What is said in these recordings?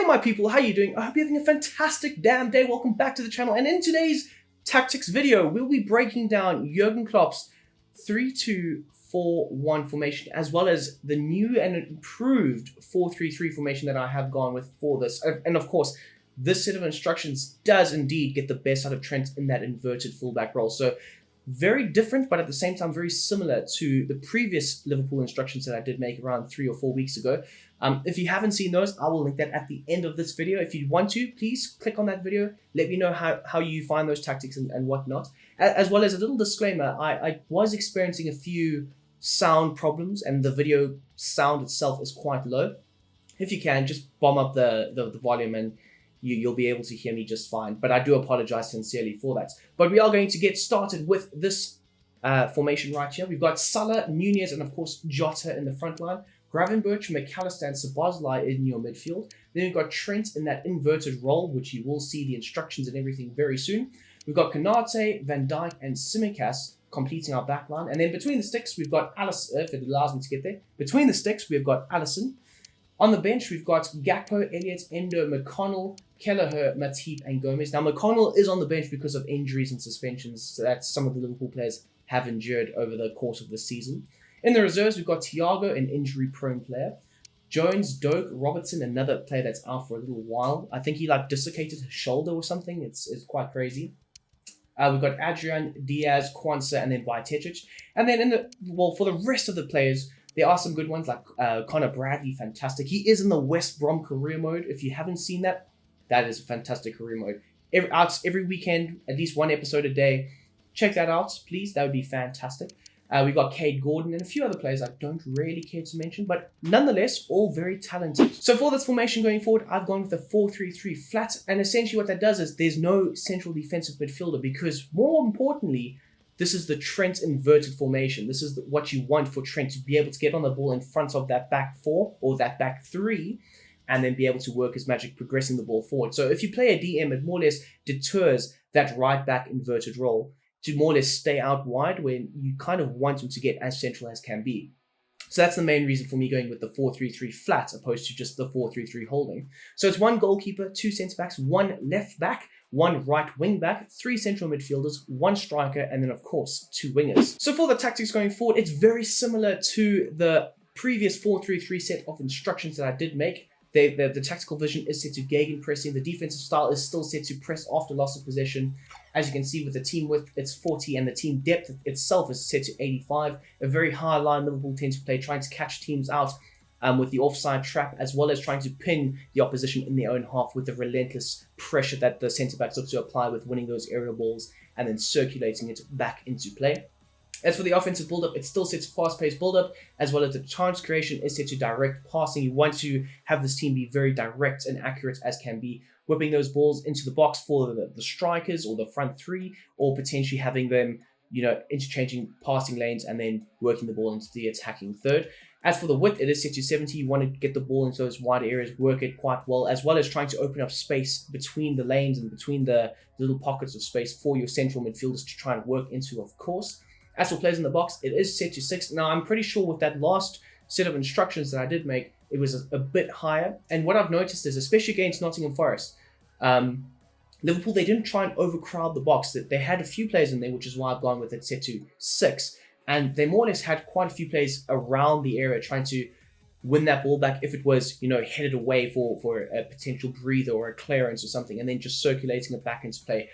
my people, how you doing? I hope you're having a fantastic damn day. Welcome back to the channel. And in today's tactics video, we'll be breaking down Jurgen Klopp's 3-2-4-1 formation, as well as the new and improved 4-3-3 formation that I have gone with for this. And of course, this set of instructions does indeed get the best out of Trent in that inverted fullback role. So very different, but at the same time very similar to the previous Liverpool instructions that I did make around 3 or 4 weeks ago. If you haven't seen those, I will link that at the end of this video. If you want to, please click on that video. Let me know how you find those tactics and whatnot. As well as a little disclaimer, I was experiencing a few sound problems and the video sound itself is quite low. If you can, just bomb up the volume and you'll be able to hear me just fine. But I do apologize sincerely for that. But we are going to get started with this formation right here. We've got Salah, Nunez, and of course Jota in the front line. Gravenberch, McAllister, and Szoboszlai in your midfield. Then we've got Trent in that inverted role, which you will see the instructions and everything very soon. We've got Konate, Van Dijk, and Tsimikas completing our back line. And then between the sticks, we've got Alisson, if it allows me to get there. Between the sticks, we've got Alisson. On the bench, we've got Gakpo, Elliott, Endo, McConnell, Kelleher, Matip, and Gomez. Now, McConnell is on the bench because of injuries and suspensions that some of the Liverpool players have endured over the course of the season. In the reserves, we've got Thiago, an injury-prone player. Jones, Doak, Robertson, another player that's out for a little while. I think he dislocated his shoulder or something. It's quite crazy. We've got Adrian, Diaz, Kwanzaa, and then Bajcetic. And then for the rest of the players, there are some good ones like Connor Bradley, fantastic. He is in the West Brom career mode. If you haven't seen that, that is a fantastic career mode. Every weekend, at least one episode a day. Check that out, please. That would be fantastic. We've got Cade Gordon and a few other players I don't really care to mention, but nonetheless, all very talented. So for this formation going forward, I've gone with a 4-3-3 flat, and essentially what that does is there's no central defensive midfielder because, more importantly, this is the Trent inverted formation. This is what you want for Trent to be able to get on the ball in front of that back four or that back three, and then be able to work his magic progressing the ball forward. So if you play a DM, it more or less deters that right back inverted role to more or less stay out wide when you kind of want him to get as central as can be. So that's the main reason for me going with the 4-3-3 flat opposed to just the 4-3-3 holding. So it's one goalkeeper, 2 centre-backs, 1 left-back, 1 right wing-back, 3 central midfielders, 1 striker, and then of course 2 wingers. So for the tactics going forward, it's very similar to the previous 4-3-3 set of instructions that I did make. The tactical vision is set to gegenpressing. The defensive style is still set to press after loss of possession. As you can see with the team width, it's 40, and the team depth itself is set to 85. A very high line Liverpool tends to play, trying to catch teams out with the offside trap, as well as trying to pin the opposition in their own half with the relentless pressure that the centre-backs look to apply with winning those aerial balls and then circulating it back into play. As for the offensive build-up, it's still set to fast-paced build-up, as well as the chance creation is set to direct passing. You want to have this team be very direct and accurate as can be, whipping those balls into the box for the strikers or the front three, or potentially having them, interchanging passing lanes and then working the ball into the attacking third. As for the width, it is set to 70. You want to get the ball into those wider areas, work it quite well, as well as trying to open up space between the lanes and between the little pockets of space for your central midfielders to try and work into, of course. As for players in the box, it is set to 6. Now, I'm pretty sure with that last set of instructions that I did make, it was a bit higher. And what I've noticed is, especially against Nottingham Forest, Liverpool, they didn't try and overcrowd the box. They had a few players in there, which is why I've gone with it set to 6. And they more or less had quite a few players around the area trying to win that ball back if it was, headed away for a potential breather or a clearance or something, and then just circulating it back into play,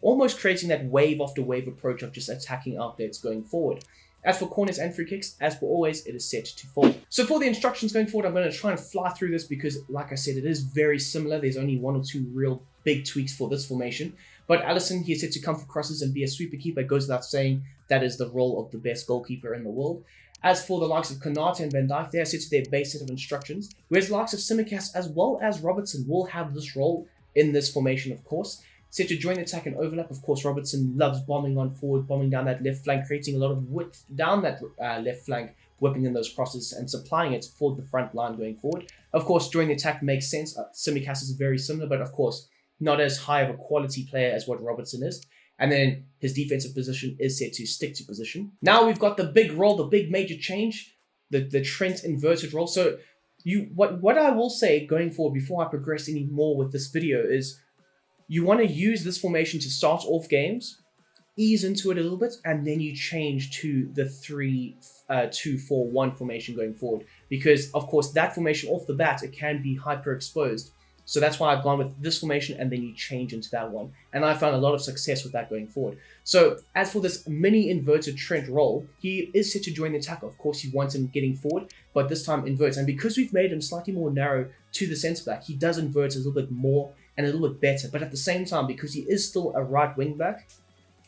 almost creating that wave after wave approach of just attacking outlets going forward. As for corners and free kicks, as per always, it is set to 4. So for the instructions going forward, I'm going to try and fly through this because, like I said, it is very similar. There's only 1 or 2 real big tweaks for this formation. But Alisson, he is set to come for crosses and be a sweeper keeper. It goes without saying that is the role of the best goalkeeper in the world. As for the likes of Konate and Van Dijk, they are set to their base set of instructions, whereas the likes of Tsimikas as well as Robertson will have this role in this formation, of course. Set to join the attack and overlap. Of course, Robertson loves bombing on forward, bombing down that left flank, creating a lot of width down that left flank, whipping in those crosses and supplying it for the front line going forward. Of course, join the attack makes sense. Tsimikas is very similar, but of course, not as high of a quality player as what Robertson is. And then his defensive position is set to stick to position. Now we've got the big role, the big major change, the Trent inverted role. So What I will say going forward before I progress any more with this video is you want to use this formation to start off games, ease into it a little bit, and then you change to the 3-2-4-1 formation going forward. Because of course that formation off the bat, it can be hyper exposed. So that's why I've gone with this formation and then you change into that one. And I found a lot of success with that going forward. So as for this mini inverted Trent role, he is set to join the attack. Of course, you want him getting forward, but this time inverts. And because we've made him slightly more narrow to the centre back, he does invert a little bit more and a little bit better. But at the same time, because he is still a right wing back,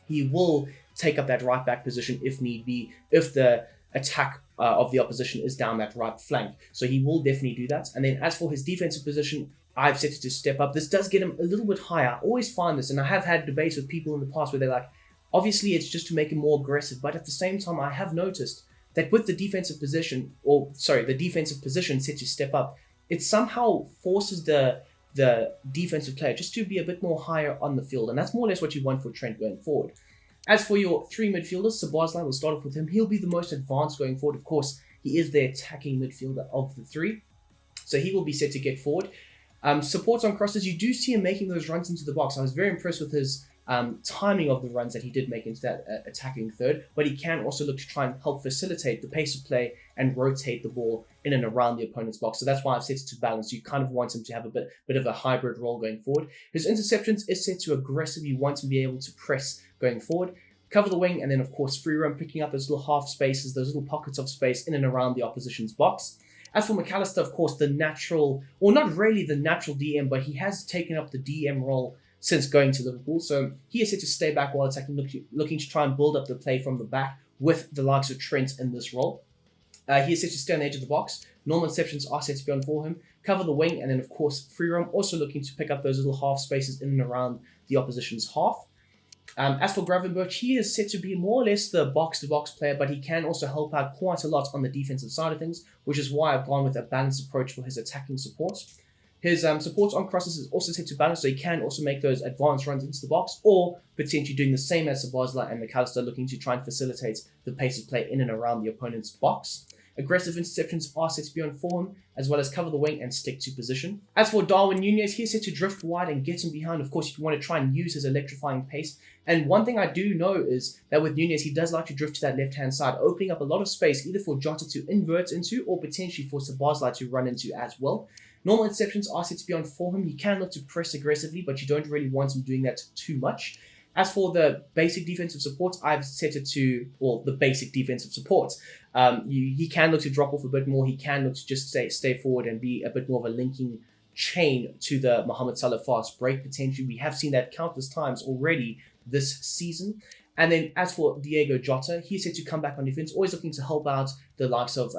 he will take up that right back position if need be, if the attack of the opposition is down that right flank. So he will definitely do that. And then as for his defensive position, I've set it to step up. This does get him a little bit higher. I always find this, and I have had debates with people in the past where they're like, obviously it's just to make him more aggressive, but at the same time, I have noticed that with the defensive position, the defensive position set to step up, it somehow forces the defensive player just to be a bit more higher on the field, and that's more or less what you want for Trent going forward. As for your three midfielders, Szoboszlai, we'll start off with him. He'll be the most advanced going forward. Of course, he is the attacking midfielder of the three, so he will be set to get forward. Supports on crosses, you do see him making those runs into the box. I was very impressed with his timing of the runs that he did make into that attacking third, but he can also look to try and help facilitate the pace of play and rotate the ball in and around the opponent's box. So that's why I've set it to balance. You kind of want him to have a bit of a hybrid role going forward. His interceptions is set to aggressive. You want him to be able to press going forward, cover the wing, and then of course free run, picking up those little half spaces, those little pockets of space in and around the opposition's box. As for McAllister, of course, the natural, or not really the natural DM, but he has taken up the DM role since going to Liverpool. So he is set to stay back while attacking, looking to try and build up the play from the back with the likes of Trent in this role. He is set to stay on the edge of the box. Normal interceptions are set to be on for him. Cover the wing, and then, of course, free roam, also looking to pick up those little half spaces in and around the opposition's half. As for Gravenberch, he is set to be more or less the box-to-box player, but he can also help out quite a lot on the defensive side of things, which is why I've gone with a balanced approach for his attacking support. His support on crosses is also set to balance, so he can also make those advanced runs into the box, or potentially doing the same as Szoboszlai and McAllister, looking to try and facilitate the pace of play in and around the opponent's box. Aggressive interceptions are set to be on for him, as well as cover the wing and stick to position. As for Darwin Núñez, he's set to drift wide and get him behind. Of course, you want to try and use his electrifying pace. And one thing I do know is that with Núñez, he does like to drift to that left-hand side, opening up a lot of space either for Jota to invert into or potentially for Szoboszlai to run into as well. Normal interceptions are set to be on for him. He can look to press aggressively, but you don't really want him doing that too much. As for the basic defensive support, I've set it to, well, the basic defensive support. He can look to drop off a bit more. He can look to just stay forward and be a bit more of a linking chain to the Mohamed Salah fast break potentially. We have seen that countless times already this season. And then as for Diego Jota, he's set to come back on defense, always looking to help out the likes of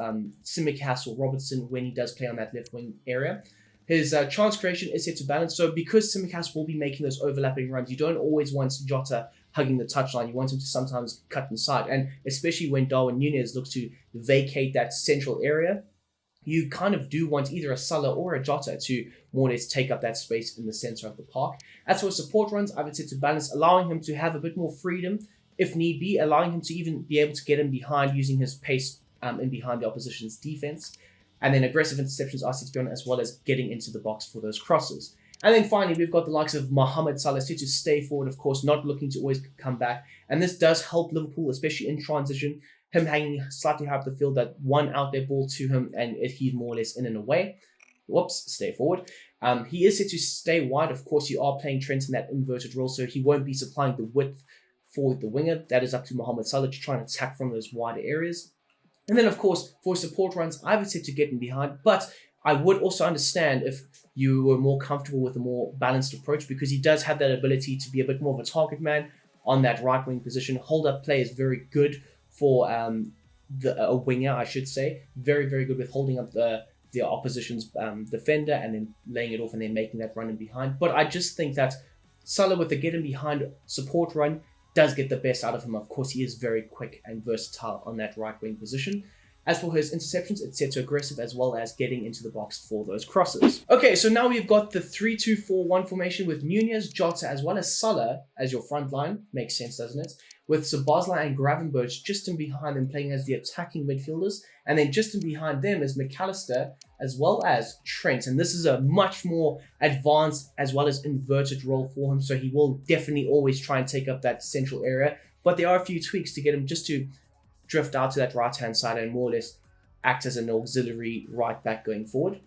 Tsimikas or Robertson when he does play on that left wing area. His chance creation is set to balance. So because Tsimikas will be making those overlapping runs, you don't always want Jota hugging the touchline. You want him to sometimes cut inside. And especially when Darwin Núñez looks to vacate that central area, you kind of do want either a Salah or a Jota to more or less take up that space in the center of the park. As for support runs, I've set to balance, allowing him to have a bit more freedom if need be, allowing him to even be able to get in behind using his pace in behind the opposition's defense. And then aggressive interceptions are set to be on, as well as getting into the box for those crosses. And then finally, we've got the likes of Mohamed Salah set to stay forward, of course, not looking to always come back. And this does help Liverpool, especially in transition. Him hanging slightly high up the field, that one out there ball to him, and he's more or less in and away. Whoops, stay forward. He is set to stay wide. Of course, you are playing Trent in that inverted role, so he won't be supplying the width for the winger. That is up to Mohamed Salah to try and attack from those wider areas. And then, of course, for support runs, I would set to get in behind, but I would also understand if you were more comfortable with a more balanced approach, because he does have that ability to be a bit more of a target man on that right wing position. Hold up play is very good for a winger, I should say. Very, very good with holding up the opposition's defender and then laying it off and then making that run in behind. But I just think that Salah with the get in behind support run does get the best out of him. Of course, he is very quick and versatile on that right wing position. As for his interceptions, it's set to aggressive as well as getting into the box for those crosses. Okay, so now we've got the 3-2-4-1 formation with Núñez, Jota, as well as Salah as your front line. Makes sense, doesn't it? with Szoboszlai and Gravenberch just in behind them playing as the attacking midfielders, and then just in behind them is McAllister as well as Trent. And this is a much more advanced as well as inverted role for him, so he will definitely always try and take up that central area. But there are a few tweaks to get him just to drift out to that right-hand side and more or less act as an auxiliary right back going forward.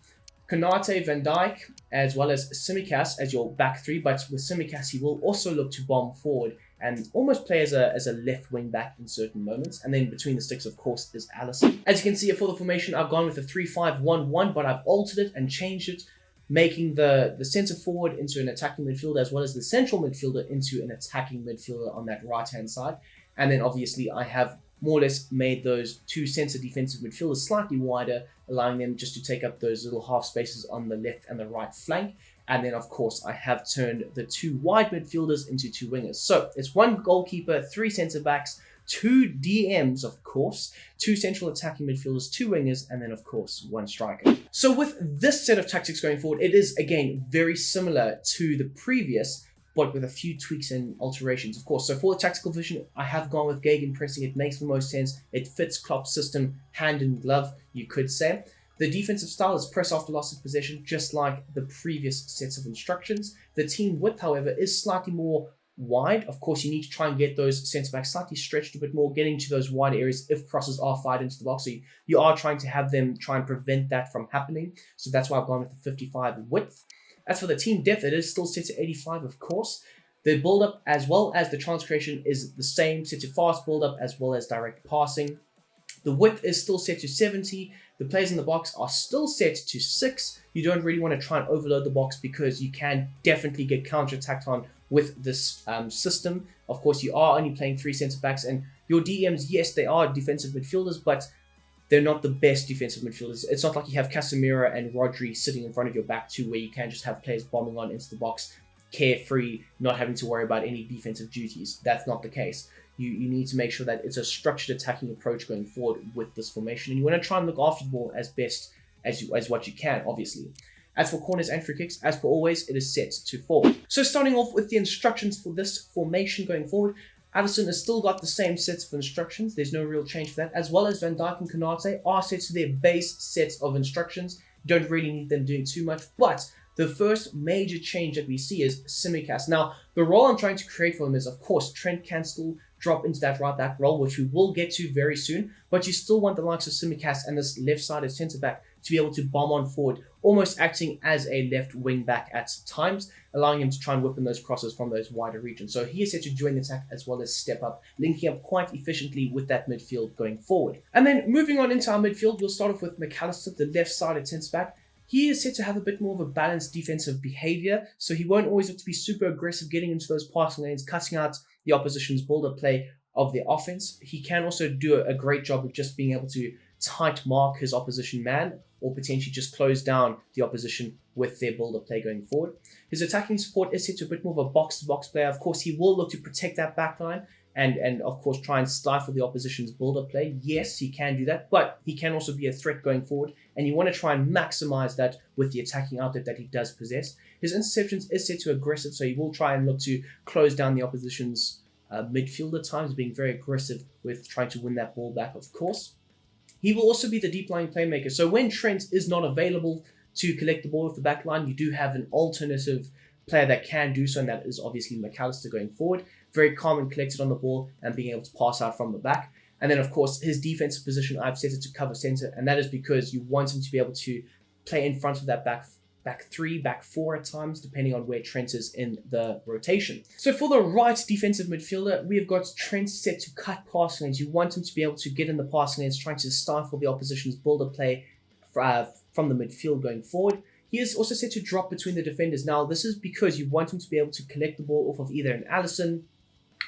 Konate, Van Dijk, as well as Tsimikas as your back three, but with Tsimikas he will also look to bomb forward and almost play as a left wing back in certain moments. And then between the sticks, of course, is Alisson. As you can see, for the formation, I've gone with a 3-5-1-1, but I've altered it and changed it, making the centre forward into an attacking midfielder as well as the central midfielder into an attacking midfielder on that right-hand side. And then obviously I have more or less made those two centre defensive midfielders slightly wider, allowing them just to take up those little half spaces on the left and the right flank. And then, of course, I have turned the two wide midfielders into two wingers. So it's one goalkeeper, three centre-backs, two DMs, of course, two central attacking midfielders, two wingers, and then, of course, one striker. So with this set of tactics going forward, it is, again, very similar to the previous, but with a few tweaks and alterations, of course. So for the tactical vision, I have gone with gegenpressing. It makes the most sense. It fits Klopp's system hand in glove, you could say. The defensive style is press after loss of possession, just like the previous sets of instructions. The team width, however, is slightly more wide. Of course, you need to try and get those centre-backs slightly stretched a bit more, getting to those wide areas if crosses are fired into the box. So you are trying to have them try and prevent that from happening. So that's why I've gone with the 55 width. As for the team depth, it is still set to 85, of course. The build-up as well as the chance creation is the same, set to fast build-up as well as direct passing. The width is still set to 70. The players in the box are still set to 6. You don't really want to try and overload the box because you can definitely get counter-attacked on with this system. Of course, you are only playing 3 centre-backs, and your DMs, yes, they are defensive midfielders, but they're not the best defensive midfielders. It's not like you have Casemiro and Rodri sitting in front of your back two where you can just have players bombing on into the box, carefree, not having to worry about any defensive duties. That's not the case. You need to make sure that it's a structured attacking approach going forward with this formation. And you want to try and look after the ball as best as what you can, obviously. As for corners and free kicks, as per always, it is set to 4. So starting off with the instructions for this formation going forward, Alisson has still got the same sets of instructions. There's no real change for that. As well as Van Dijk and Konate are set to their base sets of instructions. You don't really need them doing too much. But the first major change that we see is Tsimikas. Now, the role I'm trying to create for him is, of course, Trent can still drop into that right back role, which we will get to very soon. But you still want the likes of Tsimikas and this left-sided centre-back to be able to bomb on forward, almost acting as a left wing back at times, allowing him to try and whip in those crosses from those wider regions. So he is set to join the attack as well as step up, linking up quite efficiently with that midfield going forward. And then moving on into our midfield, we'll start off with McAllister, the left-sided centre-back. He is set to have a bit more of a balanced defensive behavior, so he won't always have to be super aggressive getting into those passing lanes, cutting out the opposition's build-up play of their offense. He can also do a great job of just being able to tight mark his opposition man or potentially just close down the opposition with their build-up play going forward. His attacking support is set to a bit more of a box-to-box player. Of course, he will look to protect that backline and of course try and stifle the opposition's build-up play. Yes, he can do that, but he can also be a threat going forward, and you want to try and maximize that with the attacking outlet that he does possess. His interceptions is set to aggressive, so he will try and look to close down the opposition's midfield at times, being very aggressive with trying to win that ball back, of course. He will also be the deep-lying playmaker, so when Trent is not available to collect the ball off the back line, you do have an alternative player that can do so, and that is obviously McAllister going forward. Very calm and collected on the ball and being able to pass out from the back. And then, of course, his defensive position, I've set it to cover center, and that is because you want him to be able to play in front of that back 3, back 4 at times, depending on where Trent is in the rotation. So for the right defensive midfielder, we have got Trent set to cut passing lanes. You want him to be able to get in the passing lanes, trying to stifle the opposition's build-up play from the midfield going forward. He is also set to drop between the defenders. Now, this is because you want him to be able to collect the ball off of either an Alisson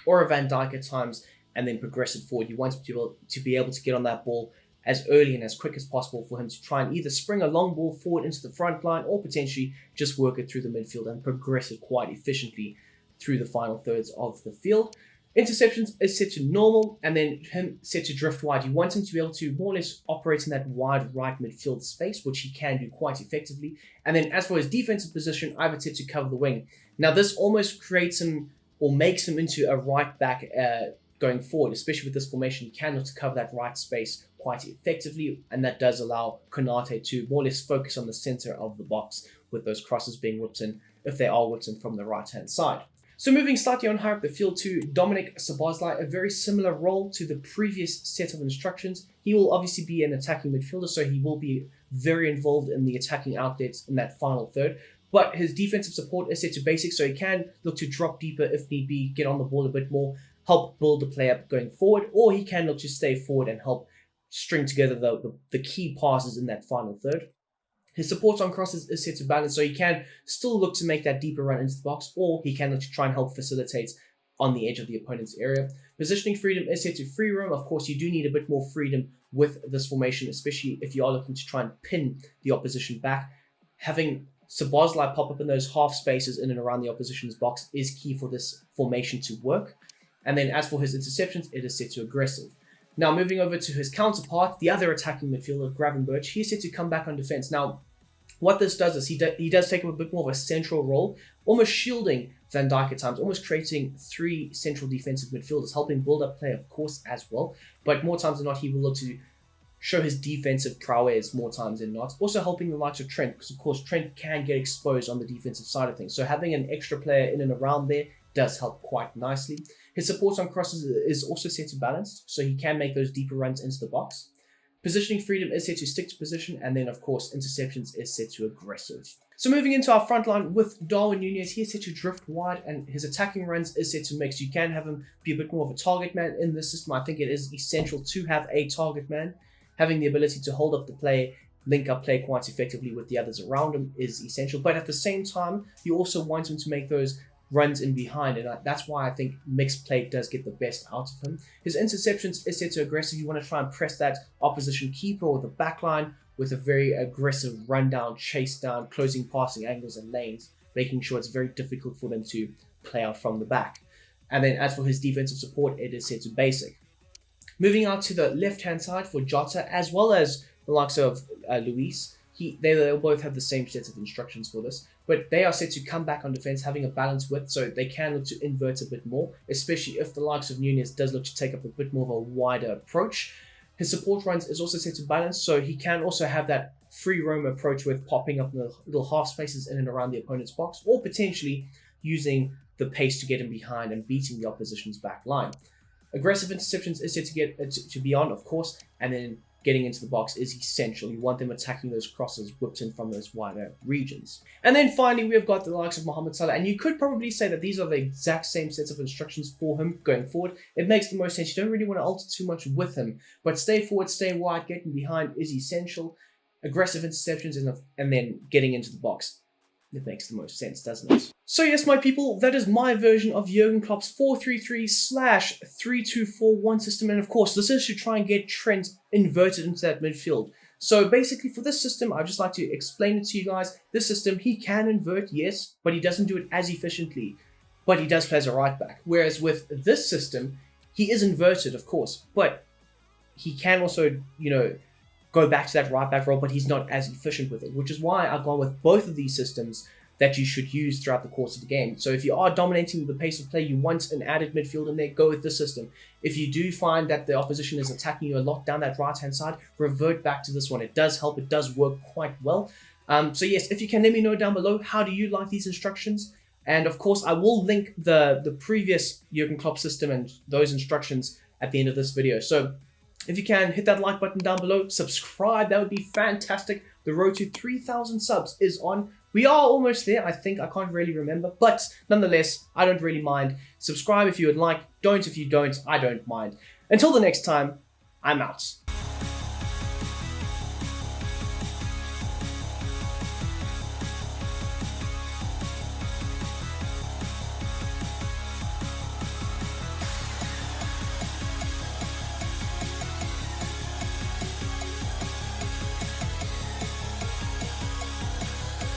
or a Van Dijk at times and then progress it forward. You want him to be able to get on that ball as early and as quick as possible for him to try and either spring a long ball forward into the front line or potentially just work it through the midfield and progress it quite efficiently through the final thirds of the field. Interceptions is set to normal, and then him set to drift wide. You want him to be able to more or less operate in that wide right midfield space, which he can do quite effectively. And then as for his defensive position, I've set to cover the wing. Now this almost creates him or makes him into a right back going forward, especially with this formation, he can look to cover that right space quite effectively, and that does allow Konate to more or less focus on the center of the box with those crosses being whipped in, if they are whipped in from the right-hand side. So moving slightly on higher up the field to Dominic Szoboszlai, a very similar role to the previous set of instructions. He will obviously be an attacking midfielder, so he will be very involved in the attacking outlets in that final third. But his defensive support is set to basic, so he can look to drop deeper if need be, get on the ball a bit more, help build the play up going forward, or he can look to stay forward and help string together the key passes in that final third. His support on crosses is set to balance, so he can still look to make that deeper run into the box, or he can look to try and help facilitate on the edge of the opponent's area. Positioning freedom is set to free roam. Of course, you do need a bit more freedom with this formation, especially if you are looking to try and pin the opposition back. Having Szoboszlai pop up in those half spaces in and around the opposition's box is key for this formation to work. And then as for his interceptions, it is set to aggressive. Now, moving over to his counterpart, the other attacking midfielder, Gravenberch, he's set to come back on defense. Now, what this does is he does take up a bit more of a central role, almost shielding Van Dijk at times, almost creating three central defensive midfielders, helping build up play, of course, as well. But more times than not, he will look to show his defensive prowess more times than not. Also helping the likes of Trent, because, of course, Trent can get exposed on the defensive side of things. So having an extra player in and around there does help quite nicely. His support on crosses is also set to balanced, so he can make those deeper runs into the box. Positioning freedom is set to stick to position, and then, of course, interceptions is set to aggressive. So moving into our front line with Darwin Núñez, he is set to drift wide, and his attacking runs is set to mix. You can have him be a bit more of a target man in this system. I think it is essential to have a target man. Having the ability to hold up the play, link up play quite effectively with the others around him is essential. But at the same time, you also want him to make those runs in behind, and that's why I think mixed play does get the best out of him. His interceptions is set to aggressive. You want to try and press that opposition keeper or the back line with a very aggressive run down, chase down, closing passing angles and lanes, making sure it's very difficult for them to play out from the back. And then as for his defensive support, it is set to basic. Moving out to the left-hand side for Jota, as well as the likes of Luis, they'll both have the same set of instructions for this, but they are set to come back on defense, having a balanced width, so they can look to invert a bit more, especially if the likes of Núñez does look to take up a bit more of a wider approach. His support runs is also set to balance, so he can also have that free roam approach with popping up in the little half spaces in and around the opponent's box, or potentially using the pace to get him behind and beating the opposition's back line. Aggressive interceptions is set to get to be on, of course, and then getting into the box is essential. You want them attacking those crosses whipped in from those wider regions. And then finally, we've got the likes of Mohamed Salah, and you could probably say that these are the exact same sets of instructions for him going forward. It makes the most sense. You don't really want to alter too much with him, but stay forward, stay wide, getting behind is essential. Aggressive interceptions and then getting into the box. It makes the most sense, doesn't it? So yes, my people, that is my version of Jurgen Klopp's 4-3-3/3-2-4-1 system. And of course, this is to try and get Trent inverted into that midfield. So basically for this system, I'd just like to explain it to you guys. This system, he can invert, yes, but he doesn't do it as efficiently. But he does play as a right back. Whereas with this system, he is inverted, of course, but he can also, go back to that right back role, but he's not as efficient with it, which is why I've gone with both of these systems that you should use throughout the course of the game. So if you are dominating the pace of play, you want an added midfield in there, go with this system. If you do find that the opposition is attacking you a lot down that right-hand side, revert back to this one. It does help. It does work quite well. So yes, if you can let me know down below, how do you like these instructions? And of course, I will link the previous Jurgen Klopp system and those instructions at the end of this video. So if you can, hit that like button down below, subscribe, that would be fantastic. The road to 3,000 subs is on. We are almost there, I think. I can't really remember, but nonetheless, I don't really mind. Subscribe if you would like, don't if you don't, I don't mind. Until the next time, I'm out.